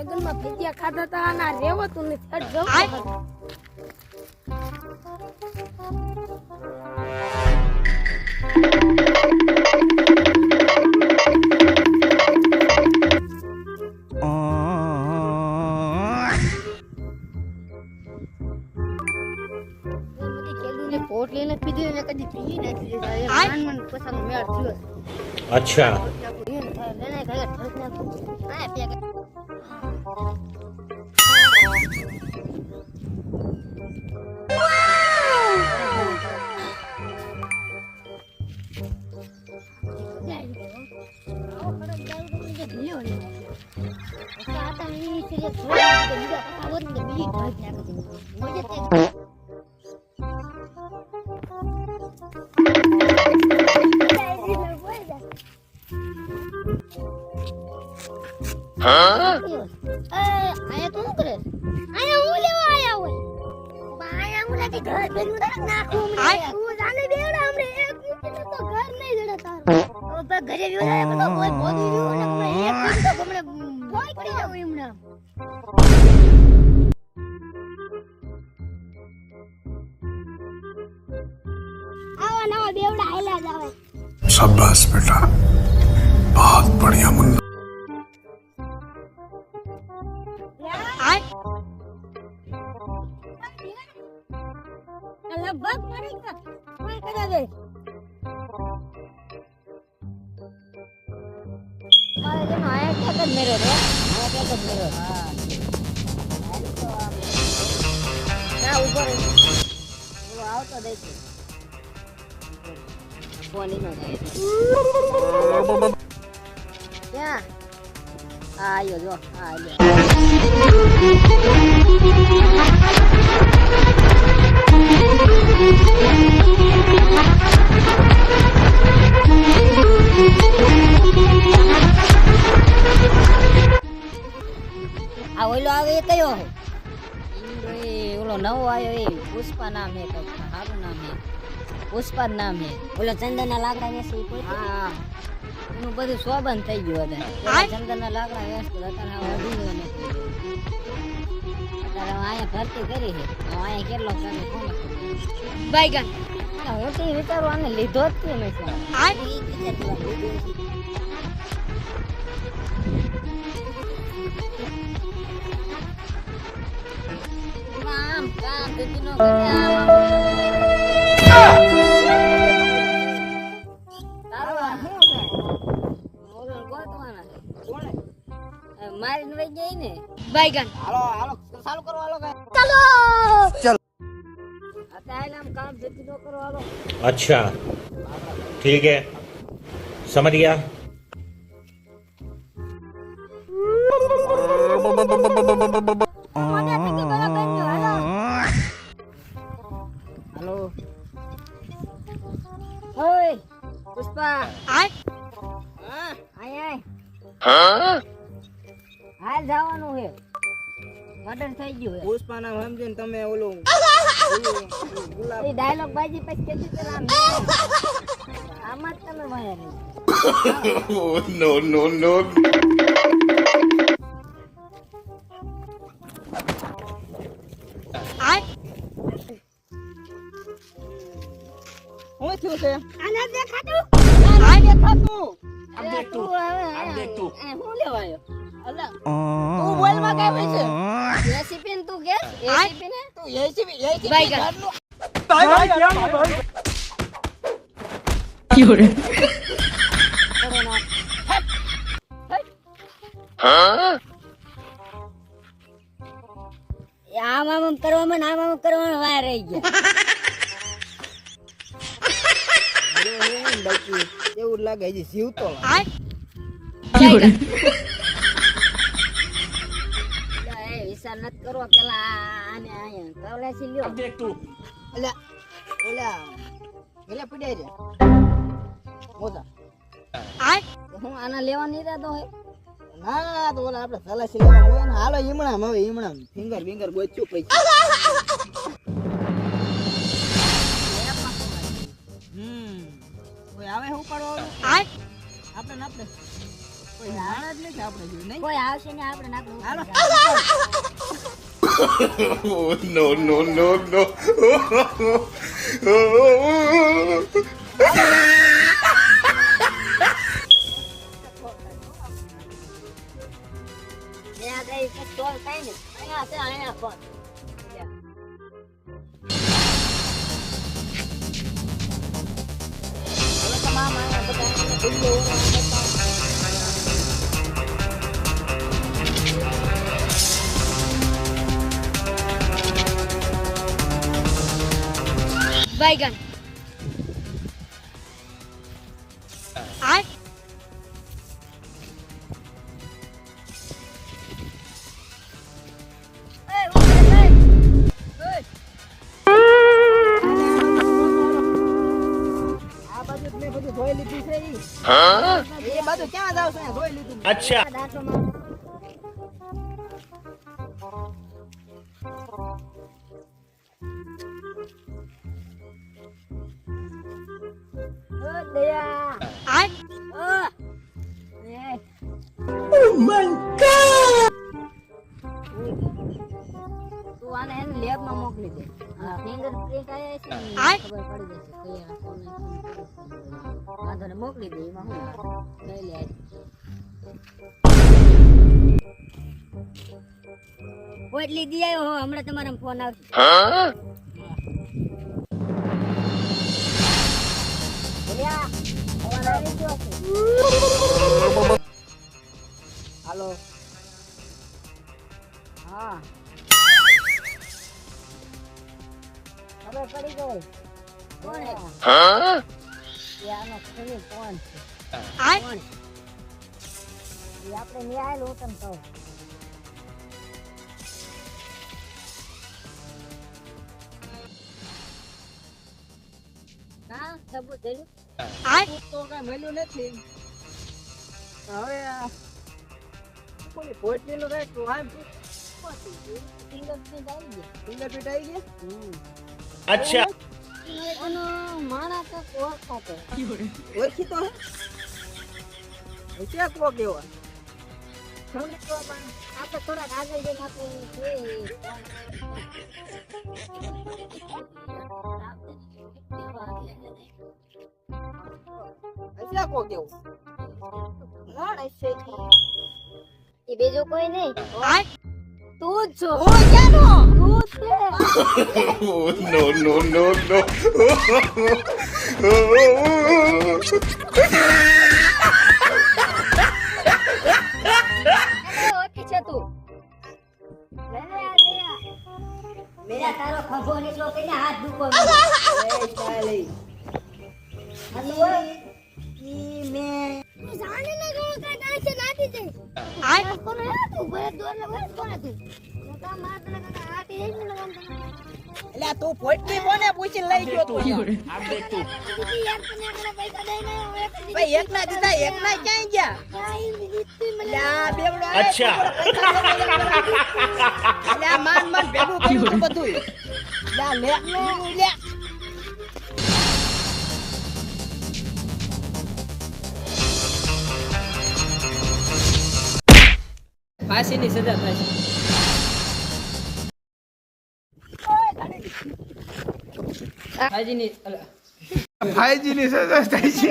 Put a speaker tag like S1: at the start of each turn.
S1: લગનમાં ભજીયા ખાધા હતા અને આ રેવતું નથી અડ જવું પોટલી ને પીધી ને કદી પી નથી મન પસંદ મેળ થયો
S2: अच्छा
S1: આયા તો શું કરે આયા હું લેવા આયા હોય આયા હું લાગી ઘર ભેગું નાખું હું જાને બેડા હમણે એક મિનિટ તો ઘર નહીં જડે તાર ઓ પર ઘરે વ્યો બધો કોઈ બોધી રહ્યો ને હમણે એક મિનિટ તો હમણે કોઈ પડી જાવ એમણે આવા નવા બેવડા આયલા જ આવે
S3: शाबाश बेटा बहुत बढ़िया मुन्ना
S1: लगभग पड़ेगा कोई करा दे अरे जन आया क्या कर मेरे रे आया क्या कर मेरे हां क्या ऊपर वो आओ तो देखो बोली में गए क्या आयो जो आयो આ ઓલો આવે એ કયો હે ઓલો નવો આયો એ પુષ્પા નામ હે તો સારું નામ હે પુષ્પા નામ હે ઓલો ચંદનના લાકડા વેસે કોઈ હા એનું બધું શોભન થઈ ગયું હતા ચંદનના લાકડા વેસતો હતા આ વધી ને અત્યારે આયા ભરતી કરી છે આયા કેટલો કામે કોને બાઈગન હું તો વિચારું આને લીધો જ કે નહીં આ કામ કામ દીનો મારી નઈ ગઈ ને બાઈગન હાલો હાલો ચાલુ કરો હાલો ચાલો ચલ અત્યારે આમ કામ જતી નો કરો હાલો
S2: अच्छा ठीक है समझ गया
S1: हेलो ओए पुष्पा आय आय आय હાલ જવાનું છે મર્ડર થઈ ગયું છે
S4: પુષ્પા નામ સમજીને તમે ઓલો ગુલાબ
S1: એ ડાયલોગ બાજી પછી કેતી તો આમાં જ તમે માયા નહીં
S2: नो नो नो
S4: શું થયું છે
S1: આના દેખાતું
S4: આ દેખાતું
S1: આમ દેખ તું હું લેવાયો અલા
S4: તું બોલ માં કઈ હોય છે
S1: રેસીપી ને તું કે રેસીપી ને
S4: તું એસીબી
S1: ભાઈ ગા
S4: ભાઈ કેમ ભાઈ
S1: યોરે આમ કરવામાં આમ કરવામાં વાર રહી ગયા
S4: બાકી એવું લાગે હજી જીવતો
S1: વિચાર નત કરો પેલા આને આયા કવલાસી લ્યો
S4: દેખ તું ઓલા ઓલા એલા પડ્યા રે મોજા
S1: હું આના લેવાની ઈરાદો હે
S4: ના તો ઓલા આપણે સલાસી લેવા હોય ને હાલો ઈમણામ હવે ઈમણામ ફિંગર ગોચ્યું પૈસા કોઈ આવે હું પાડો આપણે કોઈ નાણા જ નથી આપણે જોયું નહીં.
S1: કોઈ આવશે ને આપણે નાખવું
S4: હાલો.
S2: no, no, no, no.
S1: ત્યાં કઈ સ્ટોલ કઈ નહીં અહીંયા છે અહીંયા ફોન હવે તમામ અહીંયા બધા બિલ્લો बैगन आय
S4: આ બાજુ જ મેં બધું ધોઈ લીધું છે ઈ. એ બાજુ ક્યાં જાવ છો? અહીંયા ધોઈ લીધું મેં.
S2: अच्छा
S1: दया
S5: आय
S1: તું આને એને લેબ માં મોકલી દે ફિંગરપ્રિન્ટ આયા છે ને
S5: આય.
S1: ખબર પડી જશે કયા ફોન વાંધો ને મોકલી દે એમાં હું લઈ લે ઓટલી દી આવ્યો હો હમણાં તમારા ફોન આવશે બોલ્યા ફોન આવી ગયો છે
S4: હાલો.
S1: હા ખબર પડી ગઈ કોણ હે યાનો ખરી કોણ છે
S5: आय
S1: કોણ એ આપણે ન્યાય લો તમ કહો હા સબૂત દેલું
S5: आय
S4: તો કાંઈ મળ્યું નથી. હવે આ કોની પોટલીનું રાખ્યું? આમ
S1: ફિંગરપ્રિન્ટ આવી ગયા
S4: ફિંગરપ્રિન્ટ આવી ગયા?
S2: अच्छा
S1: એનો માણસ તો ઓળખાતો
S4: ઓળખી તો હે? ક્યાં કોક એવા?
S1: આપણે થોડાક આગળ જઈને આપણે જોઈએ
S4: ક્યાં કોક એવું? માણસ છે ઈ.
S1: એ બીજું કોઈ નહીં
S5: आय
S1: તું જ છો
S4: ઓય ક્યાંનો?
S1: તું જ છે
S2: no, no, no, no.
S1: ઓળખી છે તું મેરા તારો ખભો નીચો કરીને હાથ દુખો
S4: એ ચાલે. ઈ મેં
S1: જાણે ના ગયો કઈ ડાન્સ નાતી દે
S5: आय
S1: કોને તું બરે દોર લે બરે કોને તું મોટા માર દે આતી દે ને લગન
S4: એટલે આ તું પોટલી કોને પૂછીને લઈ ગયો તું? ભાઈ એકલા દીધા, એકલા ક્યાંય ગયા? એટલે આ બેવડો આયો
S2: અચ્છા.
S4: તો પૈસા એટલે આ માન માન ભેગું કર્યું તું બધુંય. એટલે આ લે લે. ફાંસીની સજા થાય છે. ફાંસીની
S3: ભાઈજીની સજા થાય છે